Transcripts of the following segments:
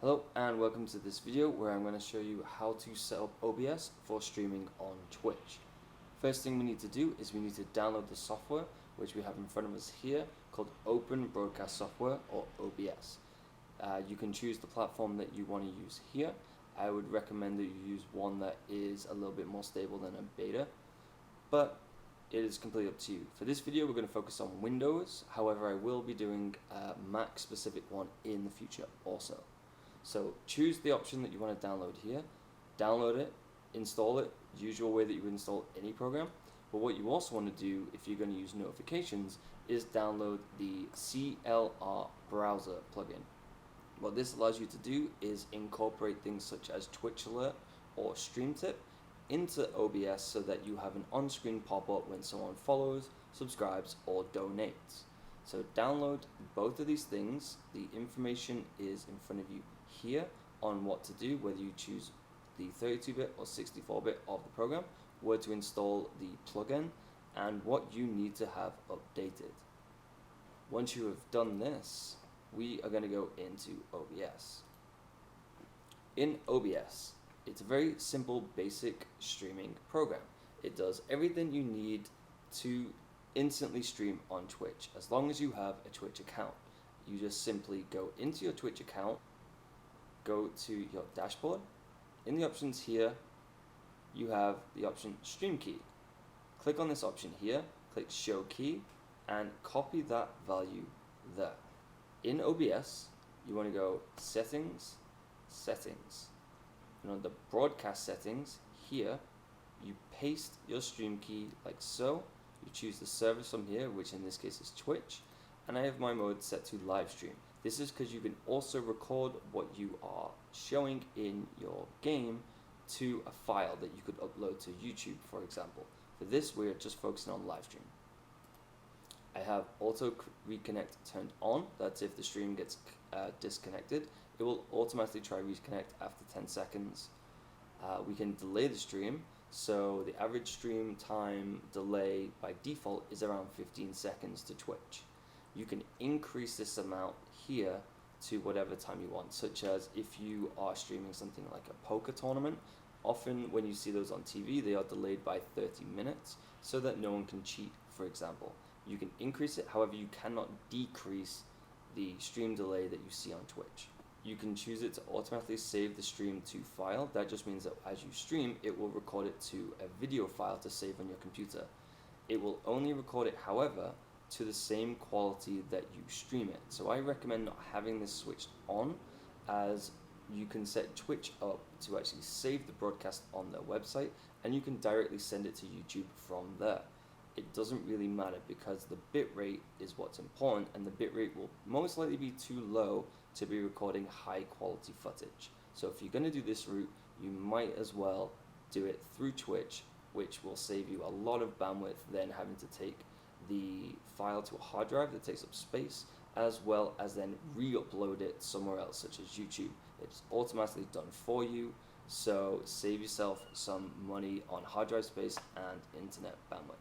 Hello and welcome to this video where I'm going to show you how to set up OBS for streaming on Twitch. First thing we need to do is we need to download the software which we have in front of us here called Open Broadcast Software or OBS. You can choose the platform that you want to use here. I would recommend that you use one that is a little bit more stable than a beta, but it is completely up to you. For this video we're going to focus on Windows, however I will be doing a Mac specific one in the future also. So choose the option that you want to download here, download it, install it, usual way that you would install any program. But what you also want to do if you're going to use notifications is download the CLR browser plugin. What this allows you to do is incorporate things such as Twitch Alert or Stream Tip into OBS so that you have an on-screen pop-up when someone follows, subscribes, or donates. So download both of these things. The information is in front of you here on what to do, whether you choose the 32-bit or 64-bit of the program, where to install the plugin, and what you need to have updated. Once you have done this, we are going to go into OBS. In OBS, it's a very simple, basic streaming program. It does everything you need to instantly stream on Twitch, as long as you have a Twitch account. You just simply go into your Twitch account, go to your dashboard. In the options here, you have the option Stream Key. Click on this option here, click Show Key, and copy that value there. In OBS, you want to go Settings, Settings. And on the Broadcast Settings, here, you paste your stream key like so. You choose the service from here, which in this case is Twitch, and I have my mode set to live stream. This is because you can also record what you are showing in your game to a file that you could upload to YouTube, for example. For this, we're just focusing on live stream. I have auto reconnect turned on. That's if the stream gets disconnected. It will automatically try reconnect after 10 seconds. We can delay the stream. So the average stream time delay by default is around 15 seconds to Twitch. You can increase this amount here to whatever time you want, such as if you are streaming something like a poker tournament. Often when you see those on TV, they are delayed by 30 minutes so that no one can cheat, for example. You can increase it, however you cannot decrease the stream delay that you see on Twitch. You can choose it to automatically save the stream to file. That just means that as you stream, it will record it to a video file to save on your computer. It will only record it, however, to the same quality that you stream it. So I recommend not having this switched on, as you can set Twitch up to actually save the broadcast on their website, and you can directly send it to YouTube from there. It doesn't really matter because the bitrate is what's important, and the bitrate will most likely be too low to be recording high quality footage. So if you're going to do this route, you might as well do it through Twitch, which will save you a lot of bandwidth than having to take the file to a hard drive that takes up space, as well as then re-upload it somewhere else, such as YouTube. It's automatically done for you, so save yourself some money on hard drive space and internet bandwidth.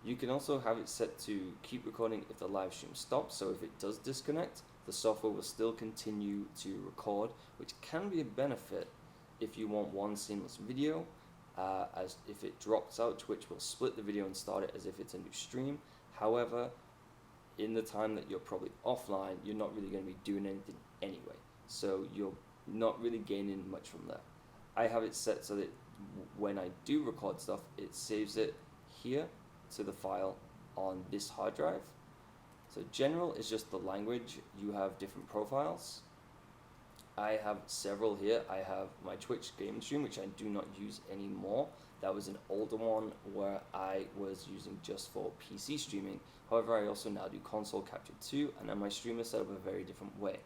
You can also have it set to keep recording if the live stream stops, so if it does disconnect, the software will still continue to record, which can be a benefit if you want one seamless video. As if it drops out, Twitch will split the video and start it as if it's a new stream. However, in the time that you're probably offline, you're not really going to be doing anything anyway, so you're not really gaining much from there. I have it set so that when I do record stuff, it saves it here to the file on this hard drive. So general is just the language. You have different profiles. I have several here. I have my Twitch gaming stream, which I do not use anymore. That was an older one where I was using just for PC streaming. However, I also now do console capture too, and then my stream is set up a very different way.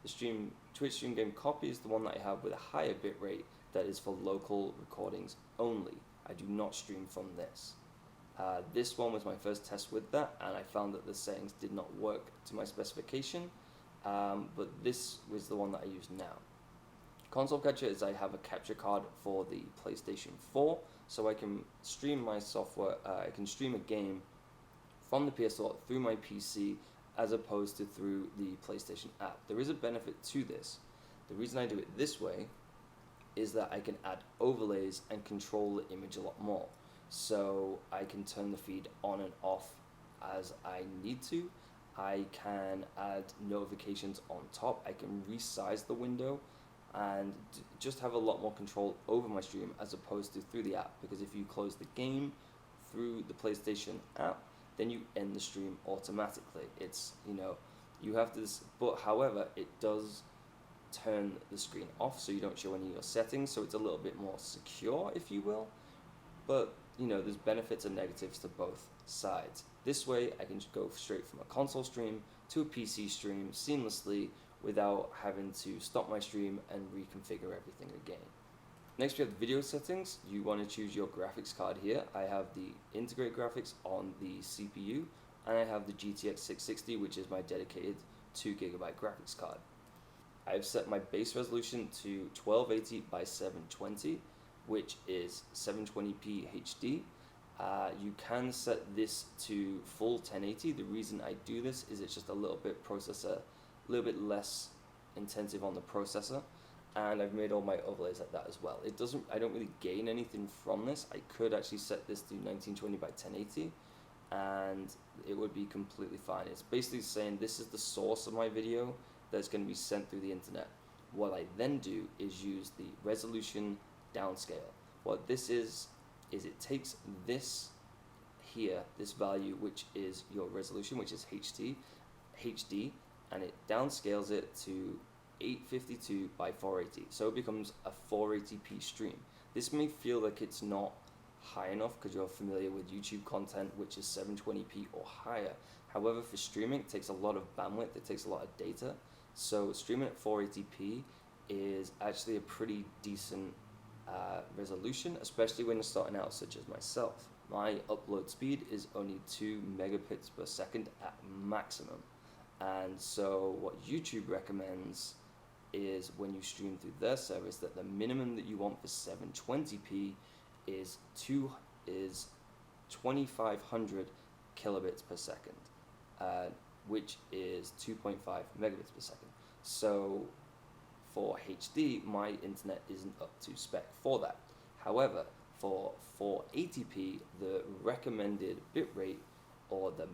The Twitch stream game copy is the one that I have with a higher bitrate that is for local recordings only. I do not stream from this. This one was my first test with that, and I found that the settings did not work to my specification, but this was the one that I use now. Console capture is I have a capture card for the PlayStation 4, so I can stream my software, I can stream a game from the PS4 through my PC as opposed to through the PlayStation app. There is a benefit to this. The reason I do it this way is that I can add overlays and control the image a lot more. So I can turn the feed on and off as I need to. I can add notifications on top. I can resize the window and just have a lot more control over my stream as opposed to through the app, because if you close the game through the PlayStation app, then you end the stream automatically. It's, you have to, but however, it does turn the screen off so you don't show any of your settings, so it's a little bit more secure, if you will. But there's benefits and negatives to both sides. This way I can just go straight from a console stream to a PC stream seamlessly without having to stop my stream and reconfigure everything again. Next we have the video settings. You want to choose your graphics card here. I have the integrated graphics on the CPU, and I have the GTX 660, which is my dedicated 2GB graphics card. I've set my base resolution to 1280 by 720, which is 720p HD. You can set this to full 1080. The reason I do this is it's just a little bit less intensive on the processor, and I've made all my overlays like that as well. I don't really gain anything from this. I could actually set this to 1920 by 1080 and it would be completely fine. It's basically saying this is the source of my video that's going to be sent through the internet. What I then do is use the resolution downscale. What this is it takes this here, this value, which is your resolution, which is HD, and it downscales it to 852 by 480. So it becomes a 480p stream. This may feel like it's not high enough because you're familiar with YouTube content, which is 720p or higher. However, for streaming, it takes a lot of bandwidth, it takes a lot of data. So streaming at 480p is actually a pretty decent resolution, especially when you're starting out, such as myself. My upload speed is only 2 megabits per second at maximum. And so what YouTube recommends is when you stream through their service that the minimum that you want for 720p is 2500 kilobits per second, which is 2.5 megabits per second. So for HD, my internet isn't up to spec for that. However, for 480p, the recommended bitrate, or the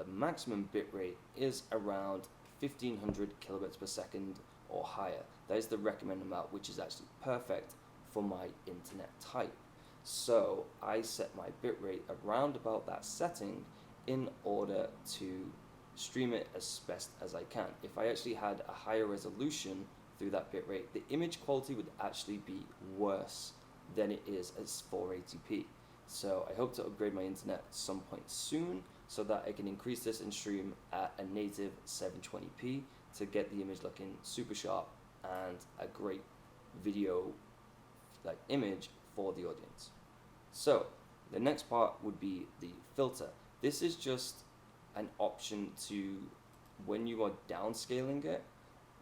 maximum bitrate, is around 1500 kilobits per second or higher. That is the recommended amount, which is actually perfect for my internet type. So I set my bitrate around about that setting in order to stream it as best as I can. If I actually had a higher resolution through that bitrate, the image quality would actually be worse than it is as 480p. So I hope to upgrade my internet at some point soon so that I can increase this and stream at a native 720p to get the image looking super sharp and a great video image for the audience. So the next part would be the filter. This is just an option to, when you are downscaling it,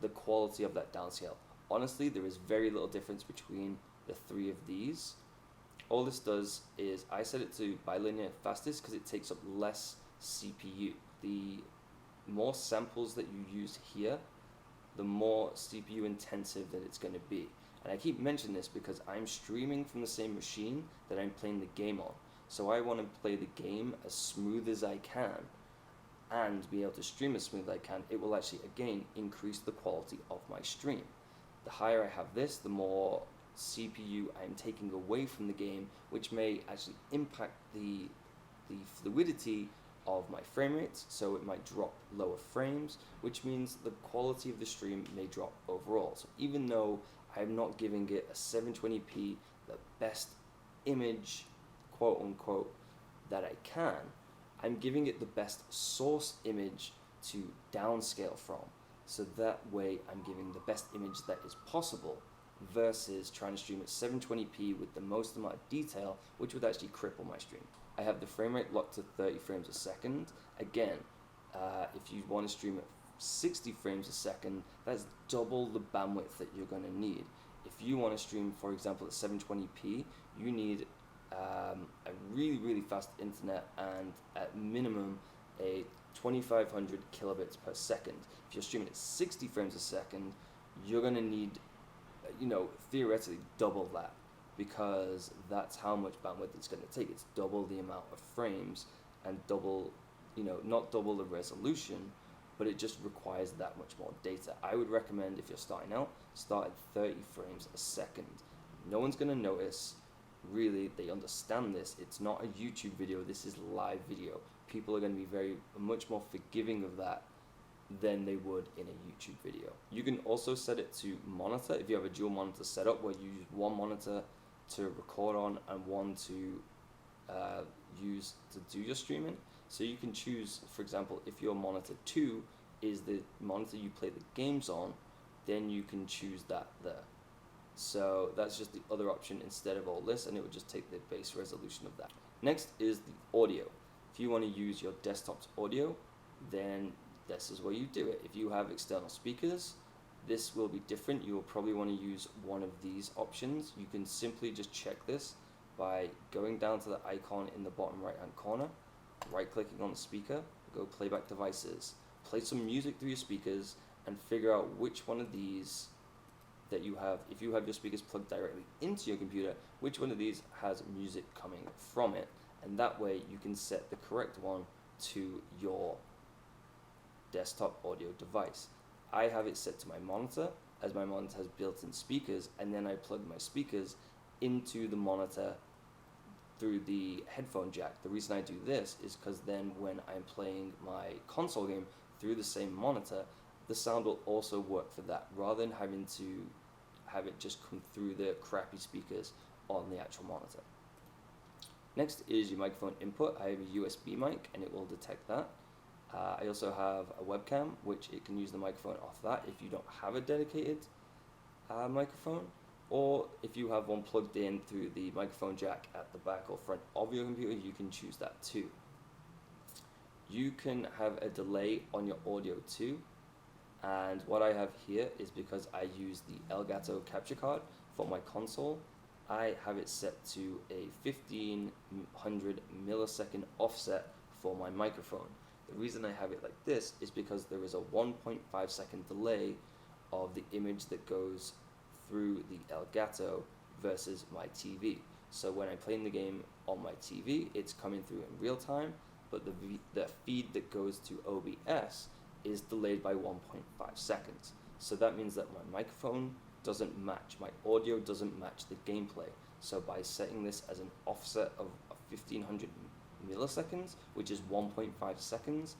the quality of that downscale. Honestly, there is very little difference between the three of these. All this does is I set it to bilinear fastest because it takes up less CPU. The more samples that you use here, the more CPU intensive that it's going to be. And I keep mentioning this because I'm streaming from the same machine that I'm playing the game on. So I want to play the game as smooth as I can and be able to stream as smooth as I can. It will actually, again, increase the quality of my stream. The higher I have this, the more CPU I'm taking away from the game, which may actually impact the fluidity of my frame rates, so it might drop lower frames, which means the quality of the stream may drop overall. So even though I'm not giving it a 720p, the best image, quote unquote, that I can, I'm giving it the best source image to downscale from. So that way I'm giving the best image that is possible versus trying to stream at 720p with the most amount of detail, which would actually cripple my stream. I have the frame rate locked to 30 frames a second. Again, if you want to stream at 60 frames a second, that's double the bandwidth that you're going to need. If you want to stream, for example, at 720p, you need a really fast internet and at minimum a 2500 kilobits per second. If you're streaming at 60 frames a second, you're going to need, theoretically double that, because that's how much bandwidth it's going to take. It's double the amount of frames and double, not double the resolution, but it just requires that much more data. I would recommend, if you're starting out, start at 30 frames a second. No one's going to notice. Really, they understand this. It's not a YouTube video, this is live video. People are going to be much more forgiving of that than they would in a YouTube video. You can also set it to monitor if you have a dual monitor setup, where you use one monitor to record on and one to use to do your streaming. So you can choose, for example, if your monitor 2 is the monitor you play the games on, then you can choose that there. So that's just the other option instead of all this, and it would just take the base resolution of that. Next is the audio. If you want to use your desktop's audio, then this is where you do it. If you have external speakers, this will be different. You will probably want to use one of these options. You can simply just check this by going down to the icon in the bottom right hand corner, right clicking on the speaker, go playback devices, play some music through your speakers, and figure out which one of these that you have. If you have your speakers plugged directly into your computer, which one of these has music coming from it, and that way you can set the correct one to your desktop audio device. I have it set to my monitor, as my monitor has built-in speakers, and then I plug my speakers into the monitor through the headphone jack. The reason I do this is because then when I'm playing my console game through the same monitor, the sound will also work for that, rather than having to have it just come through the crappy speakers on the actual monitor. Next is your microphone input. I have a USB mic and it will detect that. I also have a webcam, which it can use the microphone off that if you don't have a dedicated microphone, or if you have one plugged in through the microphone jack at the back or front of your computer, you can choose that too. You can have a delay on your audio too, and what I have here is because I use the Elgato capture card for my console. I have it set to a 1500 millisecond offset for my microphone. The reason I have it like this is because there is a 1.5 second delay of the image that goes through the Elgato versus my TV. So when I play in the game on my TV, it's coming through in real time, but the feed that goes to OBS is delayed by 1.5 seconds. So that means that my microphone doesn't match, my audio doesn't match the gameplay. So by setting this as an offset of 1500 milliseconds, which is 1.5 seconds,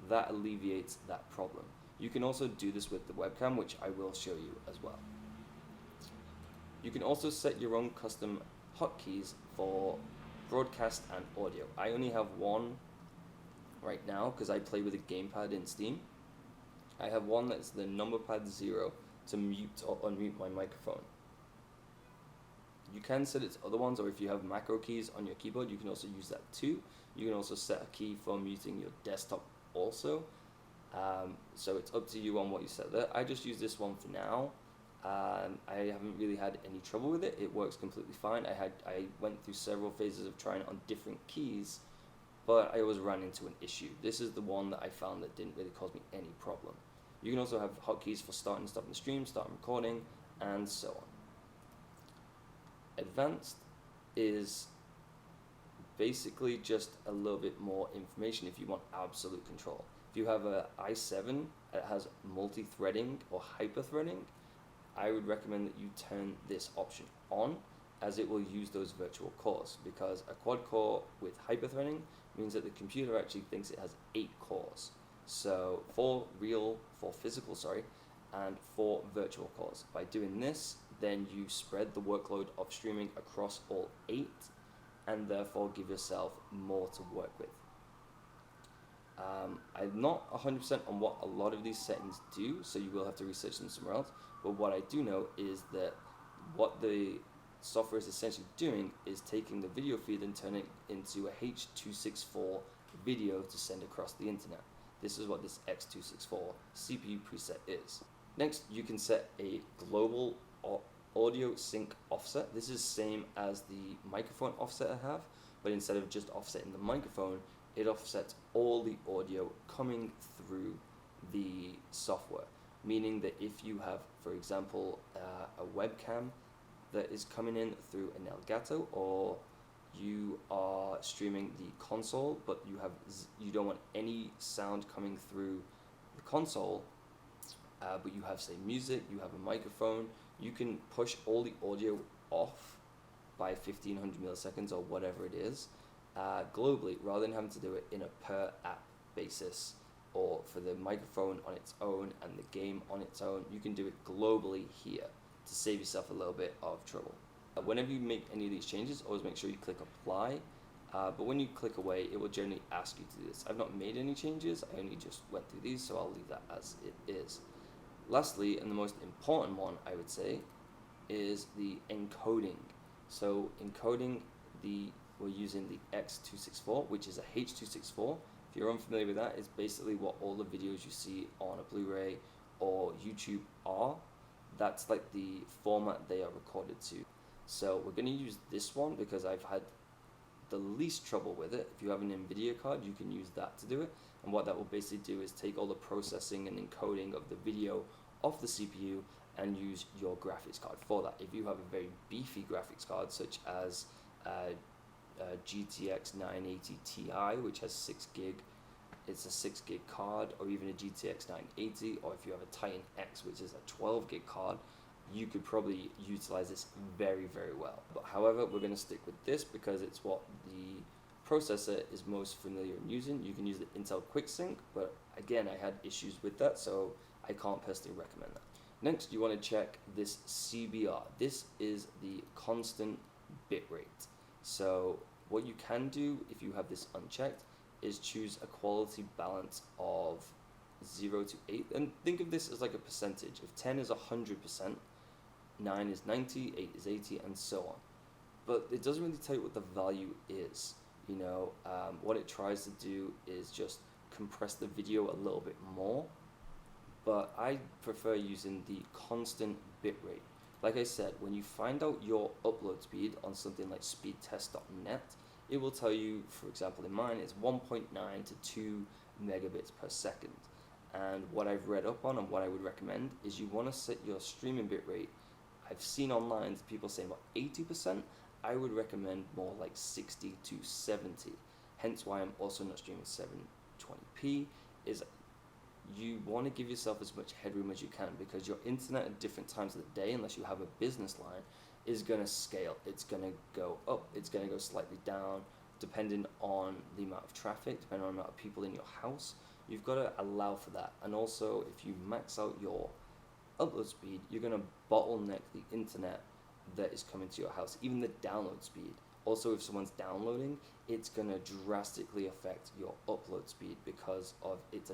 that alleviates that problem. You can also do this with the webcam, which I will show you as well. You can also set your own custom hotkeys for broadcast and audio. I only have one right now because I play with a gamepad in Steam. I have one that's the number pad 0 to mute or unmute my microphone. You can set it to other ones, or if you have macro keys on your keyboard, you can also use that too. You can also set a key for muting your desktop also. So it's up to you on what you set there. I just use this one for now. I haven't really had any trouble with it. It works completely fine. I went through several phases of trying it on different keys, but I always ran into an issue. This is the one that I found that didn't really cause me any problem. You can also have hotkeys for starting and stopping the stream, starting recording, and so on. Advanced is basically just a little bit more information if you want absolute control. If you have a i7 that has multi-threading or hyper-threading, I would recommend that you turn this option on, as it will use those virtual cores, because a quad core with hyper-threading means that the computer actually thinks it has 8 cores. So 4 physical, and 4 virtual cores. By doing this, then you spread the workload of streaming across all 8, and therefore give yourself more to work with. I'm not 100% on what a lot of these settings do, so you will have to research them somewhere else, but what I do know is that what the software is essentially doing is taking the video feed and turning it into a H.264 video to send across the internet. This is what this X264 CPU preset is. Next, you can set a global audio sync offset. This is same as the microphone offset I have, but instead of just offsetting the microphone, it offsets all the audio coming through the software. meaning that if you have, for example, a webcam that is coming in through an Elgato, or you are streaming the console, but you don't want any sound coming through the console, but you have, say, music, you have a microphone, you can push all the audio off by 1500 milliseconds or whatever it is, globally, rather than having to do it in a per app basis, or for the microphone on its own and the game on its own. You can do it globally here to save yourself a little bit of trouble. Whenever you make any of these changes, always make sure you click apply, but when you click away, it will generally ask you to do this. I've not made any changes, I only just went through these, so I'll leave that as it is. Lastly, and the most important one, I would say, is the encoding. So encoding, we're using the X264, which is a H264. If you're unfamiliar with that, it's basically what all the videos you see on a Blu-ray or YouTube are. That's like the format they are recorded to. So we're going to use this one because I've had the least trouble with it. If you have an NVIDIA card, you can use that to do it. And what that will basically do is take all the processing and encoding of the video off the CPU and use your graphics card for that. If you have a very beefy graphics card, such as GTX 980 Ti, which has 6 gig, it's a 6 gig card, or even a GTX 980, or if you have a Titan X, which is a 12 gig card, you could probably utilize this very, very well. But however, we're going to stick with this because it's what the processor is most familiar in using. You can use the Intel QuickSync, but again, I had issues with that, so I can't personally recommend that. Next, you want to check this CBR. This is the constant bitrate. So what you can do if you have this unchecked is choose a quality balance of 0 to 8, and think of this as like a percentage. If 10 is 100%, 9 is 90, 8 is 80, and so on. But it doesn't really tell you what the value is. You know, what it tries to do is just compress the video a little bit more, but I prefer using the constant bitrate. Like I said, when you find out your upload speed on something like speedtest.net, it will tell you, for example, in mine, it's 1.9 to 2 megabits per second. And what I've read up on and what I would recommend is you want to set your streaming bitrate. I've seen online people saying about 80%. I would recommend more like 60 to 70. Hence why I'm also not streaming 720p, is you want to give yourself as much headroom as you can, because your internet at different times of the day, unless you have a business line, is going to scale. It's going to go up, it's going to go slightly down, depending on the amount of traffic, depending on the amount of people in your house. You've got to allow for that. And also, if you max out your upload speed, you're going to bottleneck the internet that is coming to your house, even the download speed. Also, if someone's downloading, it's going to drastically affect your upload speed, because of it's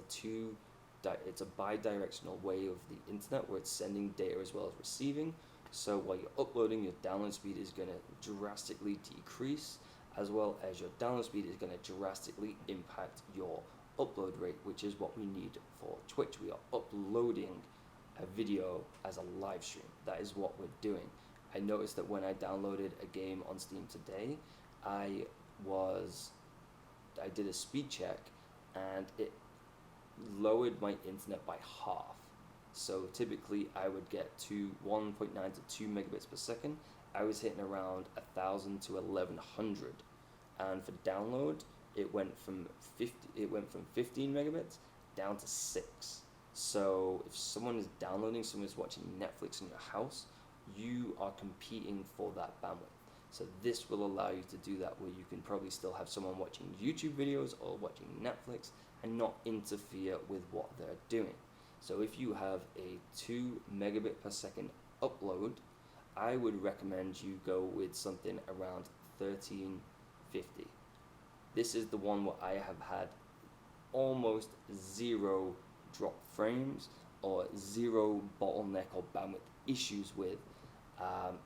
a bi-directional way of the internet where it's sending data as well as receiving. So while you're uploading, your download speed is going to drastically decrease, as well as your download speed is going to drastically impact your upload rate, which is what we need for Twitch. We are uploading a video as a live stream. That is what we're doing. I noticed that when I downloaded a game on Steam today, I did a speed check and it lowered my internet by half. So typically I would get to 1.9 to 2 megabits per second. I was hitting around 1,000 to 1,100, and for download it went from 15 megabits down to 6. So if someone is downloading, someone is watching Netflix in your house, you are competing for that bandwidth. So this will allow you to do that, where you can probably still have someone watching YouTube videos or watching Netflix and not interfere with what they're doing. So if you have a 2 megabit per second upload, I would recommend you go with something around 1350. This is the one where I have had almost 0 drop frames or 0 bottleneck or bandwidth issues with,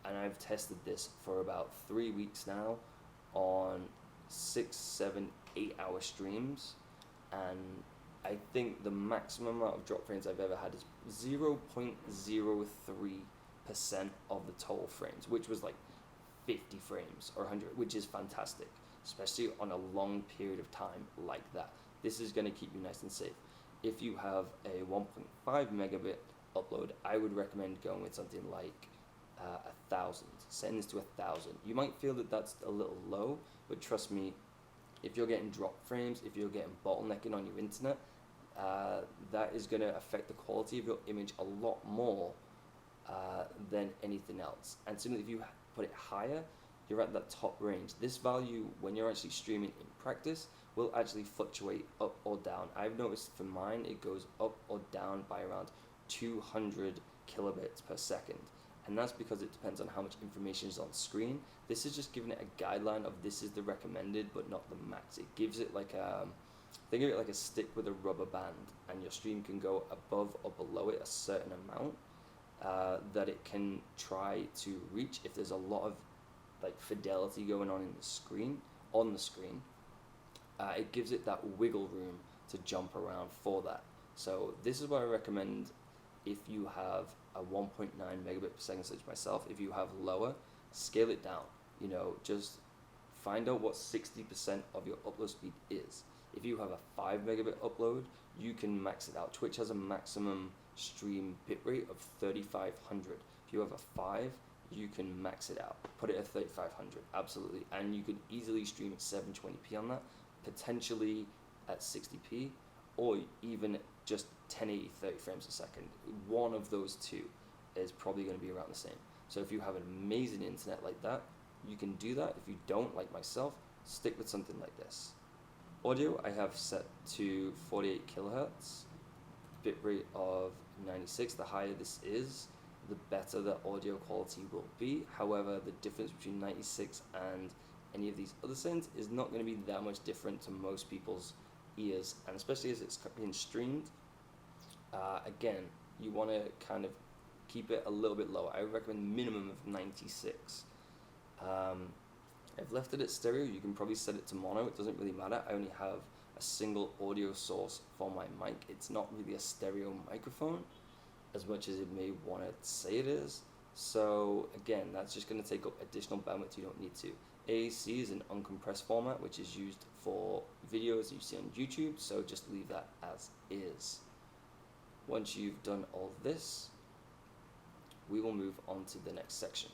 and I've tested this for about 3 weeks now on 6, 7, 8 hour streams, and I think the maximum amount of drop frames I've ever had is 0.03% of the total frames, which was like 50 frames or 100, which is fantastic, especially on a long period of time like that. This is going to keep you nice and safe. If you have a 1.5 megabit upload, I would recommend going with something like 1,000. Setting this to 1,000. You might feel that that's a little low, but trust me, if you're getting drop frames, if you're getting bottlenecking on your internet, that is going to affect the quality of your image a lot more than anything else. And similarly, if you put it higher, you're at that top range. This value, when you're actually streaming in practice, will actually fluctuate up or down. I've noticed for mine, it goes up or down by around 200 kilobits per second. And that's because it depends on how much information is on screen. This is just giving it a guideline of this is the recommended, but not the max. It gives it like think of it like a stick with a rubber band, and your stream can go above or below it a certain amount that it can try to reach if there's a lot of like fidelity going on in the screen, it gives it that wiggle room to jump around for that. So this is what I recommend if you have a 1.9 megabit per second, such as myself. If you have lower, scale it down. You know, just find out what 60% of your upload speed is. If you have a 5 megabit upload, you can max it out. Twitch has a maximum stream bitrate of 3,500. If you have a 5, you can max it out. Put it at 3,500, absolutely. And you can easily stream at 720p on that, potentially at 60p, or even just 1080 30 frames a second. One of those two is probably going to be around the same. So if you have an amazing internet like that, you can do that. If you don't, like myself, stick with something like this. Audio I have set to 48 kilohertz, bitrate of 96. The higher this is, the better the audio quality will be. However, the difference between 96 and any of these other settings is not going to be that much different to most people's ears, and especially as it's being streamed. Again, you want to kind of keep it a little bit lower. I would recommend minimum of 96. I've left it at stereo. You can probably set it to mono. It doesn't really matter. I only have a single audio source for my mic. It's not really a stereo microphone as much as it may want to say it is. So again, that's just going to take up additional bandwidth you don't need to. AAC is an uncompressed format, which is used for videos you see on YouTube, so just leave that as is. Once you've done all this, we will move on to the next section.